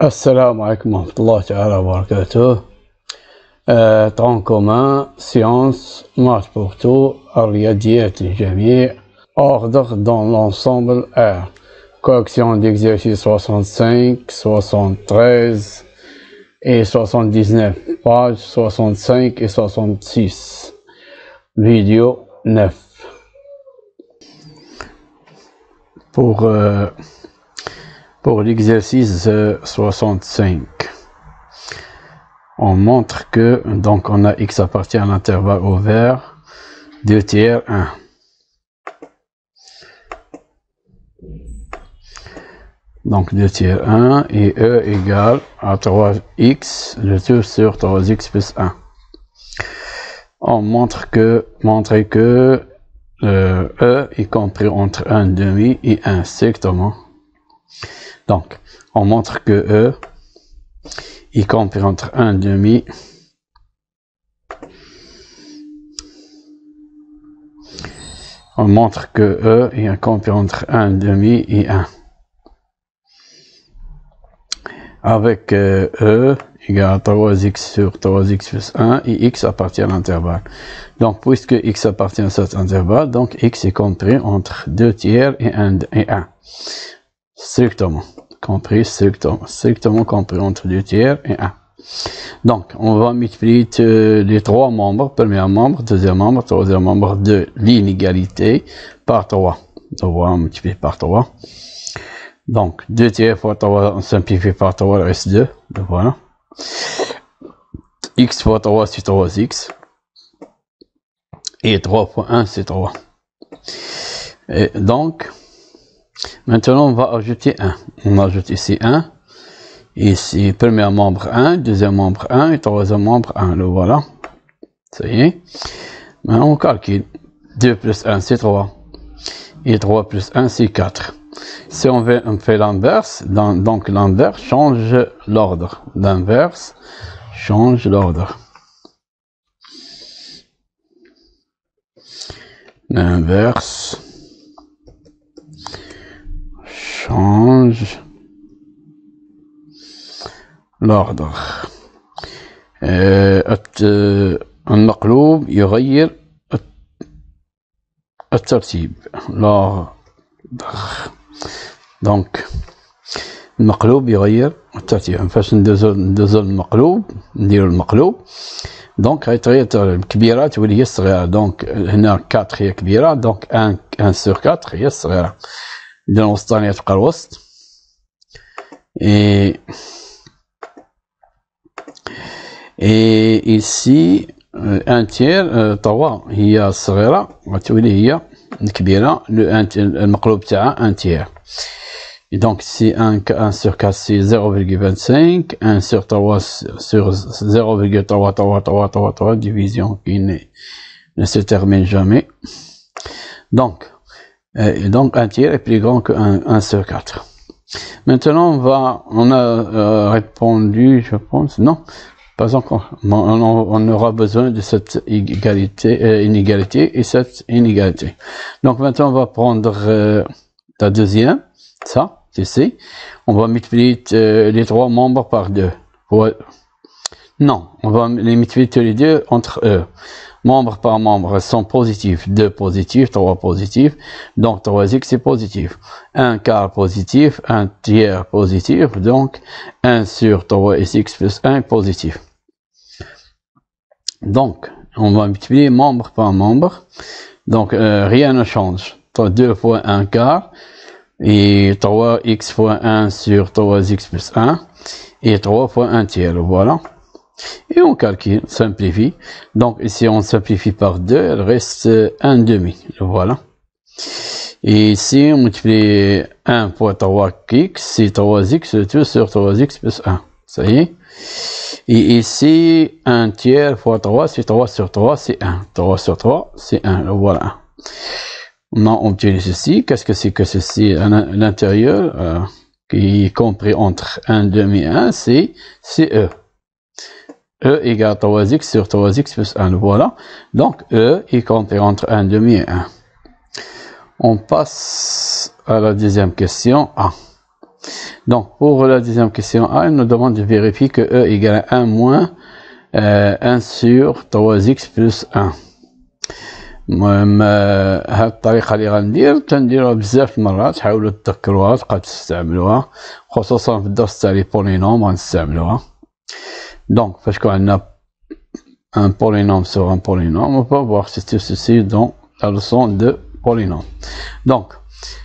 السلام عليكم ورحمة الله تعالى وبركاته. temps commun, sciences, maths pour tout, الرياضيات للجميع, ordre dans l'ensemble R. Correction d'exercice 65, 73 et 79, pages 65 et 66, vidéo 9. Pour l'exercice 65, on montre que, donc on a x appartient à l'intervalle ouvert, 2 tiers 1. Donc 2 tiers 1 et E égale à 3x, le tout sur 3x plus 1. On montre que, E est compris entre 1,5 et 1 strictement. Donc, on montre que E est compris entre 1,5 on montre que E est compris entre 1,5 et 1. Avec E égale 3x sur 3x plus 1 et x appartient à l'intervalle. Donc, puisque x appartient à cet intervalle, donc x est compris entre 2 tiers et 1. Strictement compris entre 2 tiers et 1. Donc, on va multiplier les trois membres, premier membre, deuxième membre, troisième membre de l'inégalité par 3. Donc, on va multiplier par 3. Donc, 2 tiers fois 3, on simplifie par 3, il reste 2. Donc, voilà. X fois 3, c'est 3x. Et 3 fois 1, c'est 3. Et donc, maintenant, on va ajouter 1. On ajoute ici 1. Ici, premier membre 1, deuxième membre 1 et troisième membre 1. Le voilà. Ça y est. Maintenant, on calcule. 2 plus 1, c'est 3. Et 3 plus 1, c'est 4. Si on fait l'inverse, donc l'inverse change l'ordre. L'inverse change l'ordre. L'inverse change l'ordre. المقلوب يغير الترتيب. l'ordre. Donc المقلوب يغير الترتيب. فاش ندوزو المقلوب نديرو المقلوب دونك غيتغير الكبيرة تولي هي الصغيرة. دونك هنا 4 هي كبيرة، دونك 1 sur 4 هي الصغيرة. إذا الوسطانية تبقى الوسط. Et ici 1 tiers 3 هي الصغيرة غتولي هي الكبيرة. المقلوب تاعها 1 tiers. Et donc ici 1 sur 4 c'est 0,25, 1 sur 3 sur 0,3333, division qui ne se termine jamais. Donc 1 tiers est plus grand que 1 sur 4. Maintenant on a répondu, je pense, non, pas encore. On aura besoin de cette inégalité et cette inégalité. Donc maintenant on va prendre la deuxième, ça, ici. On va multiplier les trois membres par 2. Non, on va les multiplier tous les deux entre eux. Membre par membre sont positifs. 2 positifs, 3 positifs. Donc 3x c'est positif. 1 quart positif, 1 tiers positif. Donc 1 sur 3x plus 1 positif. Donc on va multiplier membre par membre. Donc rien ne change. 2 fois 1 quart. Et 3x fois 1 sur 3x plus 1. Et 3 fois 1 tiers. Voilà. Et on calcule, simplifie. Donc ici on simplifie par 2, il reste 1,5. Voilà. Et ici on multiplie 1 fois 3x, c'est 3x, le tout sur 3x plus 1. Ça y est. Et ici 1 tiers fois 3, c'est 3 sur 3, c'est 1. 3 sur 3, c'est 1. Voilà. Maintenant on utilise ceci. Qu'est-ce que c'est que ceci à l'intérieur qui est compris entre 1,5 et 1, c'est E. E égale 3x sur 3x plus 1. Voilà. Donc, E est compris entre 1,5 et 1. On passe à la deuxième question A. Donc, pour la deuxième question A, il nous demande de vérifier que E égale à 1 moins 1 sur 3x plus 1. المهم هاد الطريقه اللي غندير تنديروها بزاف المرات، حاولوا تذكروها تبقاو تستعملوها خصوصا في الدرس تاع لي بولينوم غنستعملوها. دونك فاش كون عندنا un polynôme sur un polynôme, on peut voir ceci dans la leçon de polynôme. Donc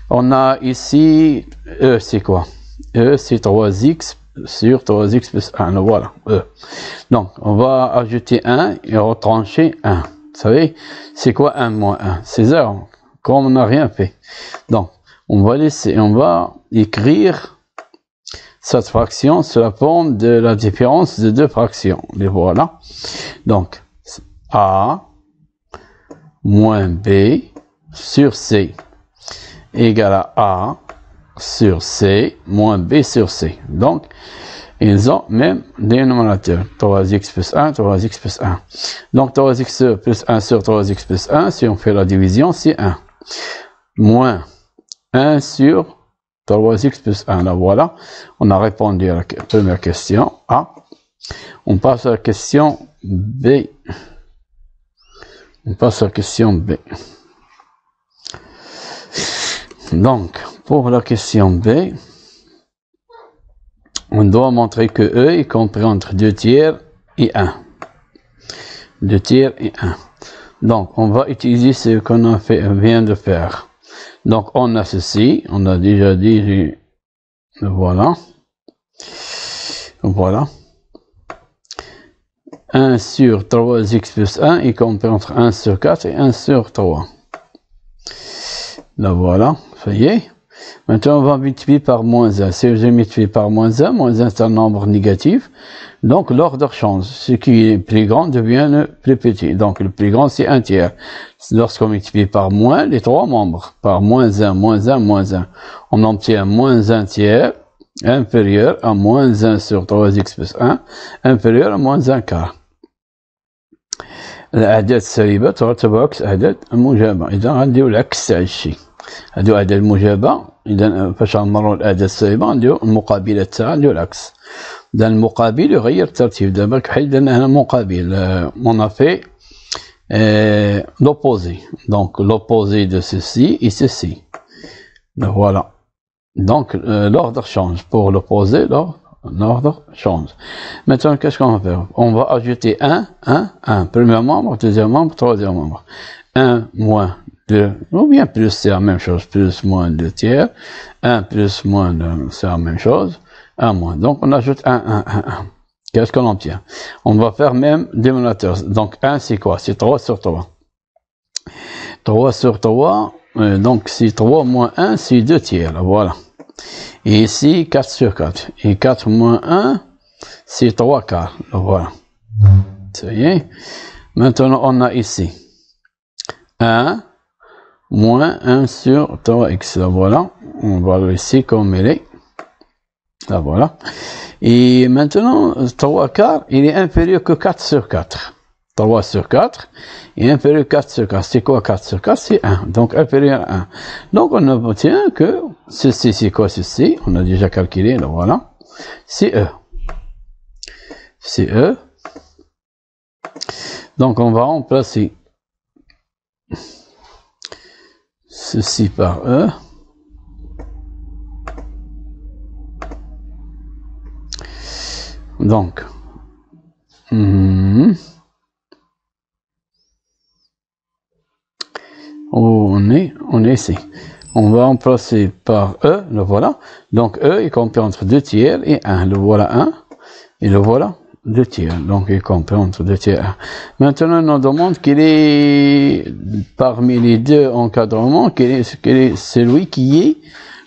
on a ici E, c'est quoi? E c'est 3x sur 3x plus 1, voilà E. Donc on va ajouter 1 et retrancher 1. Vous savez, c'est quoi 1 moins 1? C'est 0, comme on n'a rien fait. Donc, on va écrire cette fraction sous la forme de la différence de deux fractions. Les voilà. Donc, A moins B sur C égale à A sur C moins B sur C. Donc, ils ont même dénominateur, 3x plus 1, 3x plus 1. Donc 3x plus 1 sur 3x plus 1, si on fait la division, c'est 1. Moins 1 sur 3x plus 1. Là, voilà, on a répondu à la première question A. On passe à la question B. On passe à la question B. Donc, pour la question B, on doit montrer que E est compris entre 2 tiers et 1. 2 tiers et 1. Donc, on va utiliser ce qu'on vient de faire. Donc, on a ceci. On a déjà dit, voilà. Voilà. 1 sur 3x plus 1 est compris entre 1 sur 4 et 1 sur 3. Là, voilà. Ça y est. Maintenant, on va multiplier par moins 1. Si je multiplie par moins 1 c'est un nombre négatif. Donc, l'ordre change. Ce qui est plus grand devient le plus petit. Donc, le plus grand, c'est 1 tiers. Lorsqu'on multiplie par moins, les trois membres, par moins 1, moins 1, moins 1, on obtient moins 1 tiers inférieur à moins 1 sur 3x plus 1, inférieur à moins 1 quart. الأعداد السالبة تعتبر عكس أعداد الموجبة. إذا غنديرو العكس تاع الشيء. هادو أعداد الموجبة. إذا فاش غنمرو الأعداد السالبة غنديرو المقابلات تاعها نديرو العكس. إذا المقابل يغير الترتيب. دابا كحال درنا هنا المقابل. On a fait l'opposé. Donc l'opposé de ceci et ceci. Voilà. Donc l'ordre change. Pour l'opposé, l'ordre change. Maintenant, qu'est-ce qu'on va faire? On va ajouter 1, 1, 1. Premier membre, deuxième membre, troisième membre. 1 moins 2, ou bien plus, c'est la même chose. Plus, moins 2 tiers. 1 plus, moins 2, c'est la même chose. 1 moins. Donc, on ajoute 1, 1, 1, 1. Qu'est-ce qu'on obtient? On va faire même dénominateur. Donc, 1, c'est quoi? C'est 3 sur 3. 3 sur 3, donc c'est 3 moins 1, c'est 2 tiers. Voilà. Et ici, 4 sur 4. Et 4 moins 1, c'est 3 quarts. Voilà. Ça y est. Maintenant, on a ici 1 moins 1 sur 3x. Là, voilà. On va le laisser comme il est. Là, voilà. Et maintenant, 3 quarts, il est inférieur que 4 sur 4. 3 sur 4 est inférieur à 4 sur 4. C'est quoi 4 sur 4? C'est 1. Donc, inférieur à 1. Donc, on obtient que ceci, c'est quoi ceci? On a déjà calculé, là, voilà. C'est E. C'est E. Donc, on va remplacer ceci par E. Donc, on est ici. On va remplacer par E, le voilà. Donc E est compris entre 2 tiers et 1. Le voilà 1 et le voilà 2 tiers. Donc il est compris entre 2 tiers et 1. Maintenant, on nous demande quel est, parmi les deux encadrements, quel est celui qui est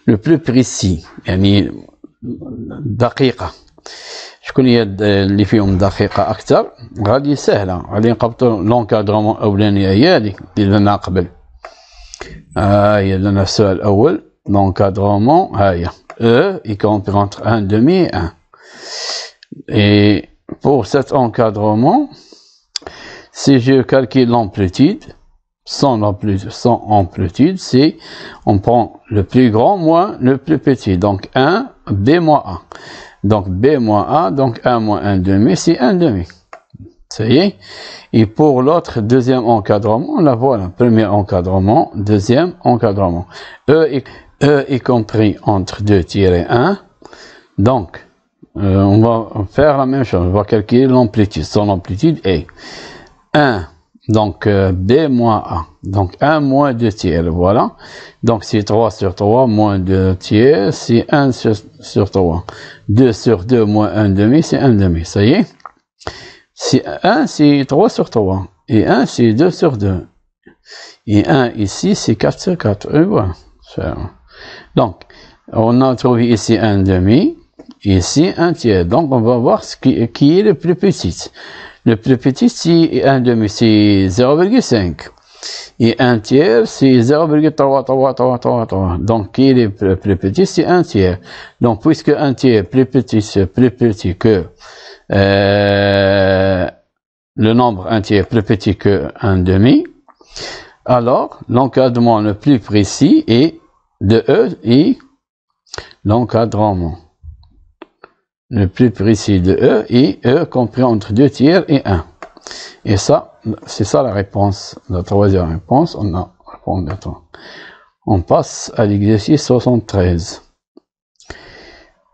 le plus précis. يعني دقيقة. شكون هي اللي فيهم دقيقة أكثر؟ غادي سهلة. غادي نقبطو لونكادرومون الأولانية هي هادي اللي درنا قبل. هي درنا السؤال الأول. L'encadrement, E est compris entre 1 demi et 1. Et pour cet encadrement, si je calcule l'amplitude, sans amplitude, c'est on prend le plus grand moins le plus petit. Donc 1 B moins A. Donc B moins A, donc 1 moins 1 demi, c'est 1 demi. Ça y est. Et pour l'autre deuxième encadrement, là voilà, premier encadrement, deuxième encadrement. E est compris entre 2-1. Donc, on va faire la même chose. On va calculer l'amplitude. Son amplitude est 1. Donc, B moins A. Donc, 1 moins 2 tiers. Voilà. Donc, c'est 3 sur 3 moins 2 tiers. C'est 1 sur 3. 2 sur 2 moins 1 demi, c'est 1 demi. Ça y est. 1, c'est 3 sur 3. Et 1, c'est 2 sur 2. Et 1 ici, c'est 4 sur 4. Et voilà. Donc, on a trouvé ici 1 demi. Ici, 1 tiers. Donc, on va voir qui est le plus petit. Le plus petit, c'est 1 demi, c'est 0,5. Et 1 tiers, c'est 0,333. Donc, qui est le plus petit, c'est 1 tiers. Donc, puisque 1 tiers est plus petit que le nombre 1 tiers plus petit que 1 demi, alors l'encadrement le plus précis est de E et l'encadrement le plus précis de E est E compris entre 2 tiers et 1. Et ça, c'est ça la réponse, la troisième réponse. On a répondu à toi. On passe à l'exercice 73.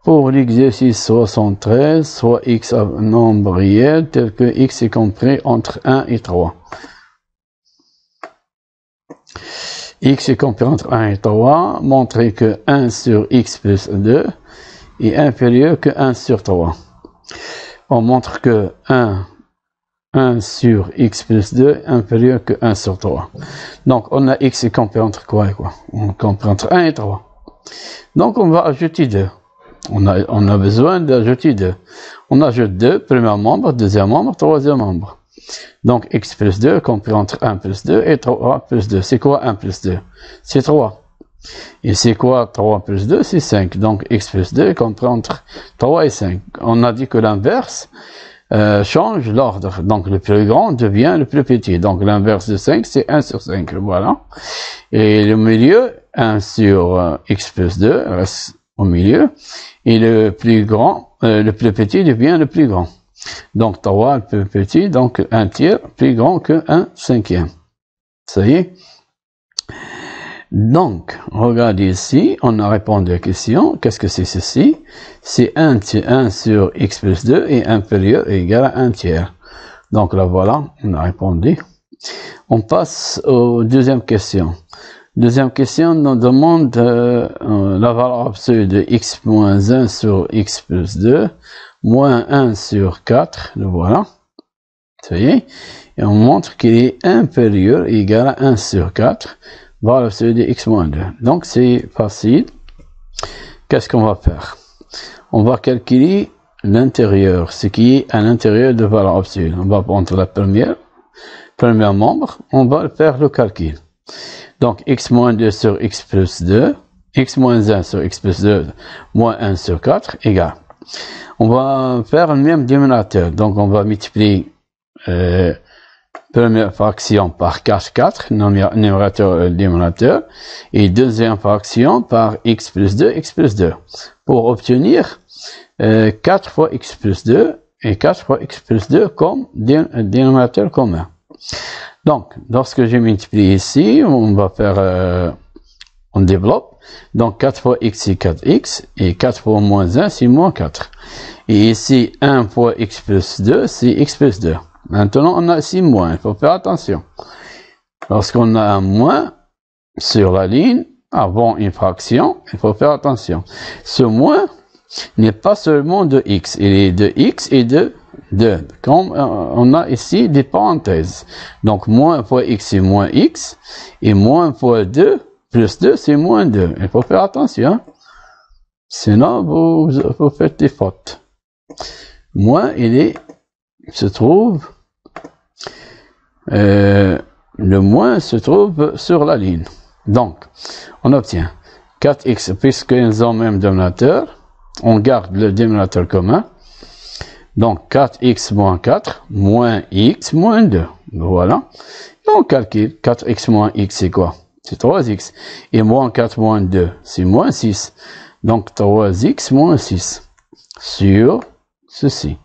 Pour l'exercice 73, soit x un nombre réel tel que x est compris entre 1 et 3. X est compris entre 1 et 3, montrer que 1 sur x plus 2 est inférieur que 1 sur 3. On montre que 1 sur x plus 2 est inférieur que 1 sur 3. Donc, on a x est compris entre quoi et quoi? On compris entre 1 et 3. Donc, on va ajouter 2. On a besoin d'ajouter 2. On ajoute 2, premier membre, deuxième membre, troisième membre. Donc, x plus 2 compris entre 1 plus 2 et 3 plus 2. C'est quoi 1 plus 2? C'est 3. Et c'est quoi 3 plus 2? C'est 5. Donc, x plus 2 compris entre 3 et 5. On a dit que l'inverse change l'ordre. Donc, le plus grand devient le plus petit. Donc, l'inverse de 5, c'est 1 sur 5. Voilà. Et le milieu, 1 sur x plus 2, reste au milieu. Et le plus grand, le plus petit devient le plus grand. Donc, 3 le plus petit, donc 1 tiers plus grand que 1 cinquième. Ça y est. Donc, regardez ici, on a répondu à la question. Qu'est-ce que c'est ceci? C'est 1 sur x plus 2 est inférieur et égal à 1 tiers. Donc là, voilà, on a répondu. On passe aux deuxième question. Deuxième question nous demande la valeur absolue de x moins 1 sur x plus 2 moins 1 sur 4. Le voilà. Ça y est. Et on montre qu'il est inférieur et égal à 1 sur 4. Valeur absolue de x moins 2. Donc c'est facile. Qu'est-ce qu'on va faire? On va calculer l'intérieur, ce qui est à l'intérieur de valeur absolue. On va prendre la premier membre. On va faire le calcul. Donc, x moins 2 sur x plus 2, x moins 1 sur x plus 2, moins 1 sur 4, égale. On va faire le même dénominateur. Donc, on va multiplier première fraction par 4, numérateur, dénominateur, et deuxième fraction par x plus 2, pour obtenir 4 fois x plus 2 et 4 fois x plus 2 comme dénominateur commun. Donc, lorsque je multiplie ici, on va faire, on développe. Donc, 4 fois x, c'est 4x. Et 4 fois moins 1, c'est moins 4. Et ici, 1 fois x plus 2, c'est x plus 2. Maintenant, on a ici moins. Il faut faire attention. Lorsqu'on a un moins sur la ligne, avant une fraction, il faut faire attention. Ce moins n'est pas seulement de x. Il est de x et de 2. Comme on a ici des parenthèses. Donc, moins fois x, c'est moins x. Et moins fois 2, plus 2, c'est moins 2. Il faut faire attention. Sinon, vous faites des fautes. Moins, se trouve, le moins se trouve sur la ligne. Donc, on obtient 4x, puisqu'ils ont le même dénominateur. On garde le dénominateur commun. Donc, 4x moins 4, moins x, moins 2. Voilà. Et on calcule. 4x moins x, c'est quoi? C'est 3x. Et moins 4 moins 2, c'est moins 6. Donc 3x moins 6 sur ceci.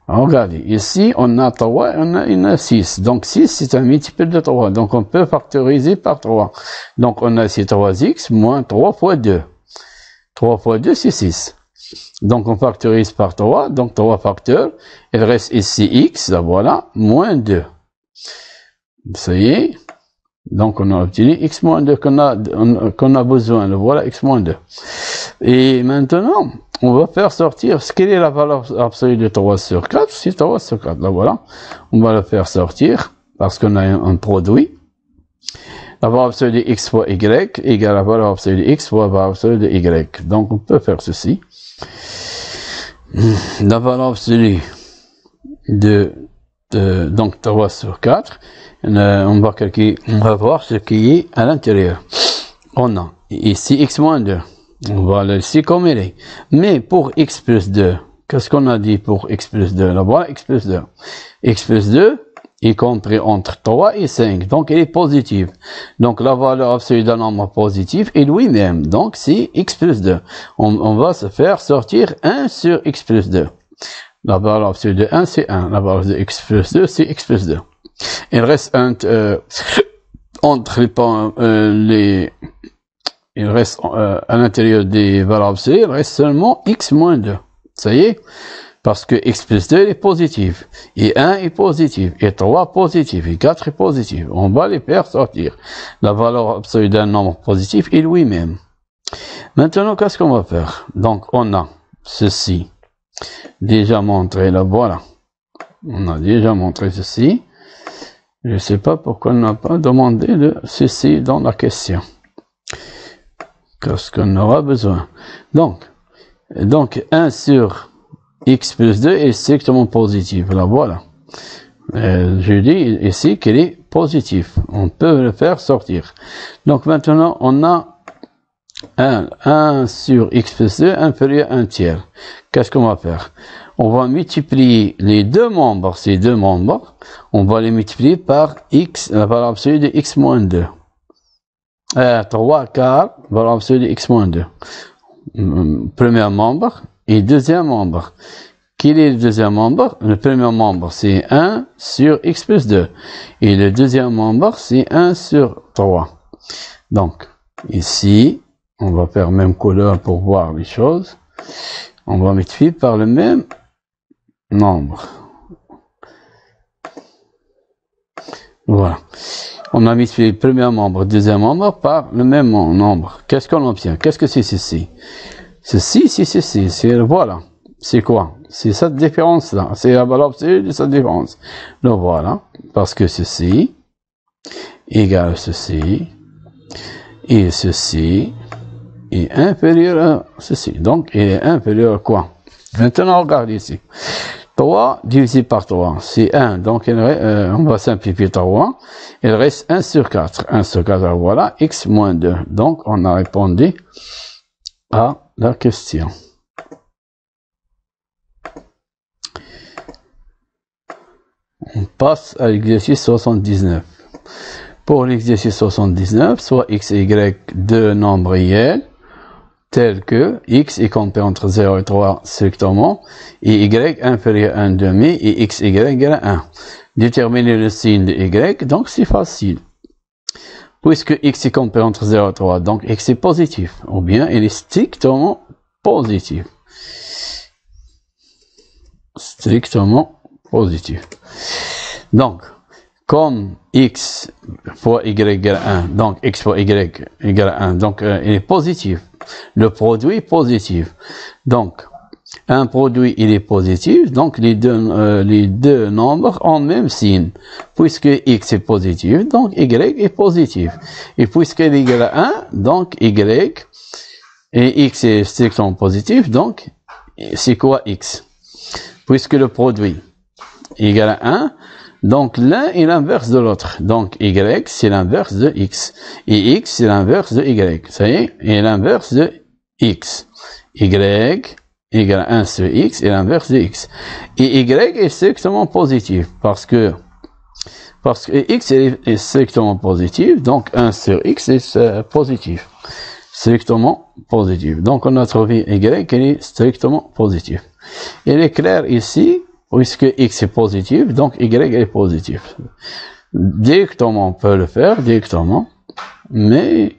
Regardez, ici on a 3 et on a 6. Donc 6 c'est un multiple de 3. Donc on peut factoriser par 3. Donc on a ici 3x moins 3 fois 2. 3 fois 2 c'est 6. Donc on factorise par 3. Donc 3 facteurs. Il reste ici x, là voilà, moins 2. Ça y est. Donc on a obtenu x moins 2 qu'on a besoin. Le voilà x moins 2. Et maintenant, on va faire sortir ce quelle est la valeur absolue de 3 sur 4. C'est 3 sur 4. Là voilà. On va le faire sortir parce qu'on a un produit. La valeur absolue de x fois y égale la valeur absolue de x fois la valeur absolue de y. Donc on peut faire ceci. La valeur absolue donc 3 sur 4. On va voir ce qui est à l'intérieur. On a ici x moins 2. On va le laisser comme il est. Mais pour x plus 2, qu'est-ce qu'on a dit pour x plus 2? Là voilà x plus 2. X plus 2 est compris entre 3 et 5. Donc il est positif. Donc la valeur absolue d'un nombre positif est lui-même. Donc c'est x plus 2. On va se faire sortir 1 sur x plus 2. La valeur absolue de 1 c'est 1. La valeur de x plus 2 c'est x plus 2. Il reste il reste à l'intérieur des valeurs absolues, il reste seulement x moins 2. Ça y est, parce que x plus 2 est positif, et 1 est positif, et 3 positif, et 4 est positif. On va les faire sortir. La valeur absolue d'un nombre positif est lui-même. Maintenant, qu'est-ce qu'on va faire? Donc, on a ceci déjà montré, là, voilà. On a déjà montré ceci. Je ne sais pas pourquoi on n'a pas demandé de ceci dans la question. Qu'est-ce qu'on aura besoin? Donc 1 sur x plus 2 est strictement positif. Là, voilà. Je dis ici qu'il est positif. On peut le faire sortir. Donc maintenant, on a 1 sur x plus 2 inférieur à 1 tiers. Qu'est-ce qu'on va faire? On va multiplier les deux membres, ces deux membres, on va les multiplier par x, la valeur absolue de x moins 2. 3 quarts, valeur absolue de x moins 2. Premier membre et deuxième membre. Quel est le deuxième membre? Le premier membre, c'est 1 sur x plus 2. Et le deuxième membre, c'est 1 sur 3. Donc, ici, on va faire même couleur pour voir les choses. On va multiplier par le même nombre. Voilà. On a multiplié le premier membre, deuxième membre par le même nombre. Qu'est-ce qu'on obtient? Qu'est-ce que c'est ceci? Ceci, c'est ceci. C'est, voilà. C'est quoi? C'est cette différence-là. C'est la valeur absolue de cette différence. Donc voilà. Parce que ceci égale ceci. Et ceci est inférieur à ceci. Donc, il est inférieur à quoi? Maintenant, regardez ici. 3 divisé par 3, c'est 1. Donc, on va simplifier 3. Il reste 1 sur 4. 1 sur 4, voilà, x moins 2. Donc, on a répondu à la question. On passe à l'exercice 79. Pour l'exercice 79, soit x et y deux nombres réels, tels que x est compris entre 0 et 3 strictement, et y inférieur à 1,5 et x, y égale à 1. Déterminer le signe de y, donc c'est facile. Puisque x est compris entre 0 et 3, donc x est positif, ou bien il est strictement positif. Strictement positif. Donc, comme x fois y égale 1, donc x fois y égale 1, donc il est positif. Le produit est positif. Donc, un produit, il est positif, donc les deux nombres ont le même signe. Puisque x est positif, donc y est positif. Et puisqu'il est égal à 1, donc y, et x est strictement positif, donc c'est quoi x? Puisque le produit est égal à 1, donc l'un est l'inverse de l'autre. Donc y, c'est l'inverse de x. Et x, c'est l'inverse de y. Ça y est, et l'inverse de x. Y égale à 1 sur x et l'inverse de x. Et y est strictement positif parce que x est strictement positif, donc 1 sur x est positif. strictement positif. Donc, on a trouvé y qui est strictement positif. Il est clair ici, puisque x est positif, donc y est positif. Directement, on peut le faire, directement, mais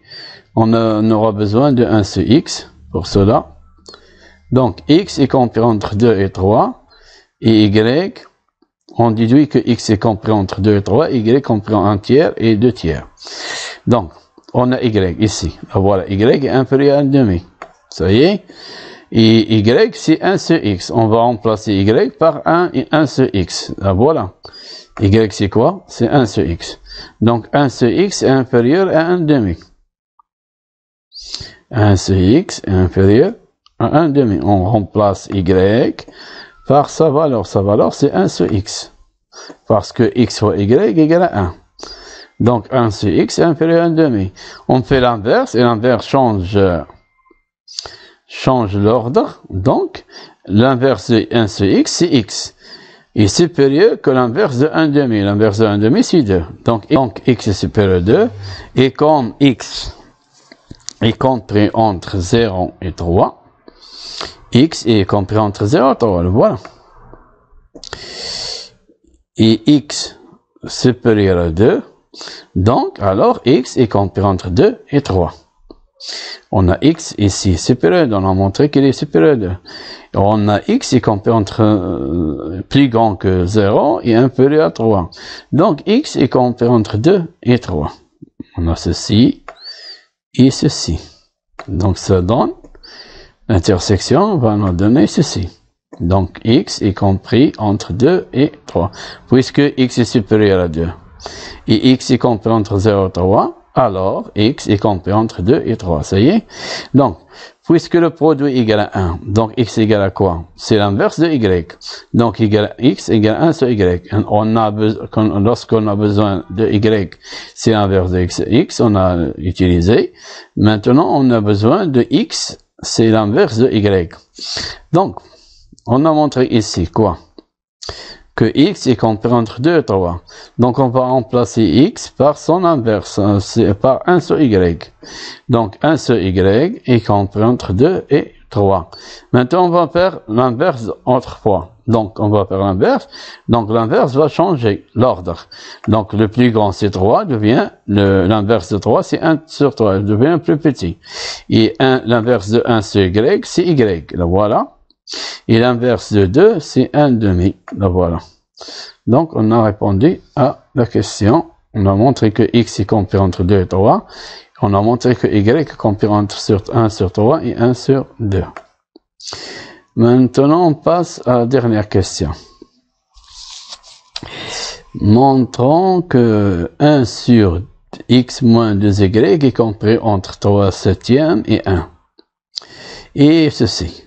on aura besoin de 1 sur x pour cela. Donc, x est compris entre 2 et 3, et y, on déduit que x est compris entre 2 et 3, y comprend 1 tiers et 2 tiers. Donc, on a y ici. Voilà, y est inférieur à 1,5. Ça y est. Et y, c'est 1 sur x. On va remplacer y par 1 et 1 sur x. Voilà. Y, c'est quoi? C'est 1 sur x. Donc, 1 sur x est inférieur à 1,5. 1 sur x est inférieur à 1,5. On remplace y par sa valeur. Sa valeur, c'est 1 sur x. Parce que x fois y égale à 1. Donc, 1 sur x est inférieur à 1,5. On fait l'inverse, et l'inverse change l'ordre. Donc, l'inverse de 1 sur x, c'est x. Est supérieur que l'inverse de 1,5. L'inverse de 1,5, c'est 2. Donc, x est supérieur à 2. Et comme x est compris entre 0 et 3, x est compris entre 0 et 3. Voilà. Et x supérieur à 2. Donc, alors, x est compris entre 2 et 3. On a x ici supérieur, on a montré qu'il est supérieur à 2. On a x est compris entre plus grand que 0 et inférieur à 3. Donc, x est compris entre 2 et 3. On a ceci et ceci. Donc, ça donne, l'intersection va nous donner ceci. Donc, x est compris entre 2 et 3. Puisque x est supérieur à 2. Et x est compris entre 0 et 3, alors x est compris entre 2 et 3. Ça y est? Donc, puisque le produit est égal à 1, donc x égale à quoi? C'est l'inverse de y. Donc, x égale 1 sur y. Lorsqu'on a besoin de y, c'est l'inverse de x, on a utilisé. Maintenant, on a besoin de x, c'est l'inverse de y. Donc, on a montré ici quoi? Que x est compris entre 2 et 3. Donc, on va remplacer x par son inverse, par 1 sur y. Donc, 1 sur y est compris entre 2 et 3. Maintenant, on va faire l'inverse autrefois. Donc, on va faire l'inverse. Donc, l'inverse va changer l'ordre. Donc, le plus grand, c'est 3, devient, l'inverse de 3, c'est 1 sur 3, devient plus petit. Et l'inverse de 1 sur y, c'est y. Là, voilà. Et l'inverse de 2, c'est 1,5. Là, voilà. Donc, on a répondu à la question. On a montré que x est compris entre 2 et 3. On a montré que y est compris entre 1 sur 3 et 1 sur 2. Maintenant, on passe à la dernière question. Montrons que 1 sur x moins 2y est compris entre 3 septièmes et 1. Et ceci.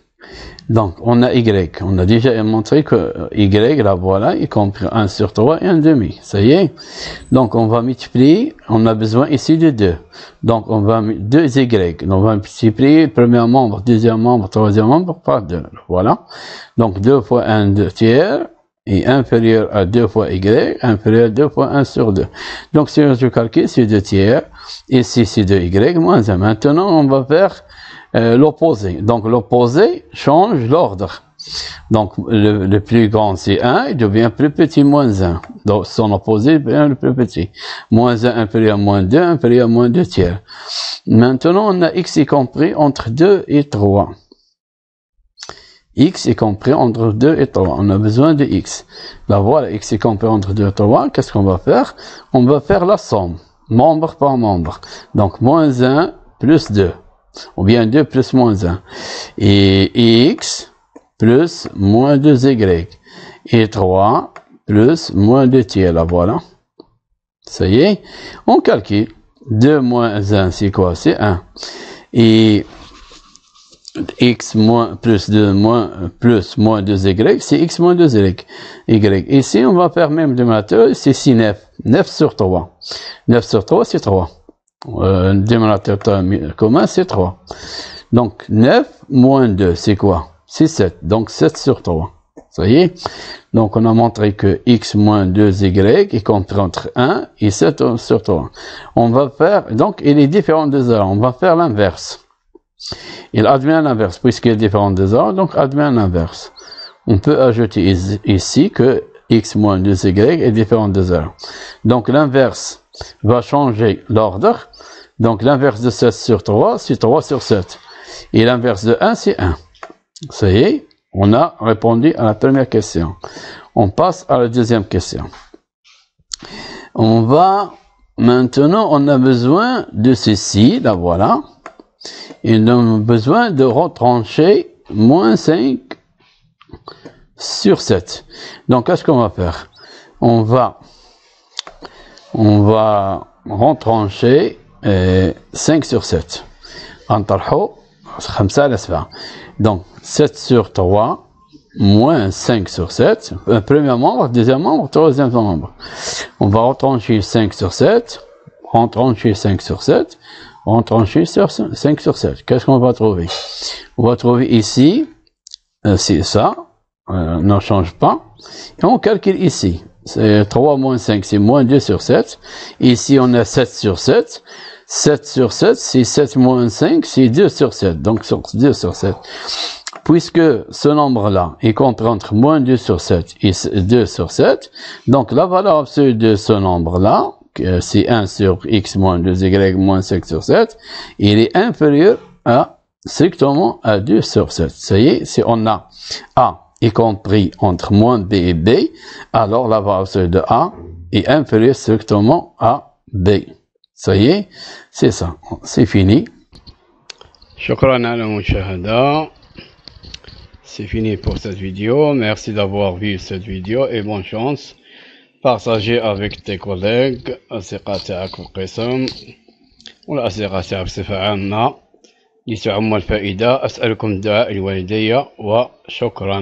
Donc, on a y. On a déjà montré que y, là, voilà, est compris 1 sur 3 et 1,5. Ça y est. Donc, on va multiplier. On a besoin ici de 2. Donc, on va 2y. On va multiplier premier membre, deuxième membre, troisième membre par 2. Voilà. Donc, 2 fois 1, 2 tiers. Et inférieur à 2 fois y, inférieur à 2 fois 1 sur 2. Donc, si je calcule, c'est 2 tiers. Ici, c'est 2y moins 1. Maintenant, on va faire l'opposé. Donc, l'opposé change l'ordre. Donc, le plus grand, c'est 1, il devient plus petit, moins 1. Donc, son opposé devient le plus petit. Moins 1 inférieur à moins 2, inférieur à moins 2 tiers. Maintenant, on a x est compris entre 2 et 3. X est compris entre 2 et 3. On a besoin de x. Là, voilà, x est compris entre 2 et 3. Qu'est-ce qu'on va faire? On va faire la somme, membre par membre. Donc, moins 1 plus 2. Ou bien 2 plus moins 1. Et x plus moins 2y. Et 3 plus moins 2 tiers. Là, voilà. Ça y est. On calcule. 2 moins 1, c'est quoi? C'est 1. Et x moins plus 2 moins plus moins 2y, c'est x moins 2y. Ici, on va faire même dénominateur, c'est 6 9. 9 sur 3. 9 sur 3, c'est 3. Dénominateur commun, c'est 3. Donc, 9 moins 2, c'est quoi? C'est 7. Donc, 7 sur 3. Ça y est? Donc, on a montré que x moins 2y est compris entre 1 et 7 sur 3. On va faire, donc, il est différent de 0. On va faire l'inverse. Il advient l'inverse, puisqu'il est différent de 0, donc advient l'inverse. On peut ajouter ici que x moins 2y est différent de 0. Donc l'inverse va changer l'ordre. Donc l'inverse de 7 sur 3, c'est 3 sur 7. Et l'inverse de 1, c'est 1. Ça y est, on a répondu à la première question. On passe à la deuxième question. Maintenant, on a besoin de ceci, là voilà. Et on a besoin de retrancher moins 5 sur 7. Donc, qu'est-ce qu'on va faire? On va retrancher 5 sur 7. Donc, 7 sur 3 moins 5 sur 7. Premier membre, deuxième membre, troisième membre. On va retrancher 5 sur 7. Retrancher 5 sur 7. Retrancher 5 sur 7. Qu'est-ce qu'on va trouver? On va trouver ici, c'est ça. Ne change pas. Et on calcule ici. C'est 3 moins 5, c'est moins 2 sur 7. Ici, on a 7 sur 7. 7 sur 7, c'est 7 moins 5, c'est 2 sur 7. Donc, 2 sur 7. Puisque ce nombre-là est compris entre moins 2 sur 7 et 2 sur 7, donc la valeur absolue de ce nombre-là, c'est 1 sur x moins 2y moins 5 sur 7, il est inférieur strictement à 2 sur 7. Ça y est, si on a a est compris entre moins b et b, alors la valeur absolue de a est inférieure strictement à b. Ça y est, c'est ça, c'est fini. شكرا على المشاهدة. C'est fini pour cette vidéo. Merci d'avoir vu cette vidéo et bonne chance. Partagez avec tes collègues الأصدقاء تاعك في القسم والأصدقاء تاعك بصفة عامة لتعم الفائدة. أسألكم الدعاء لوالدي وشكرا.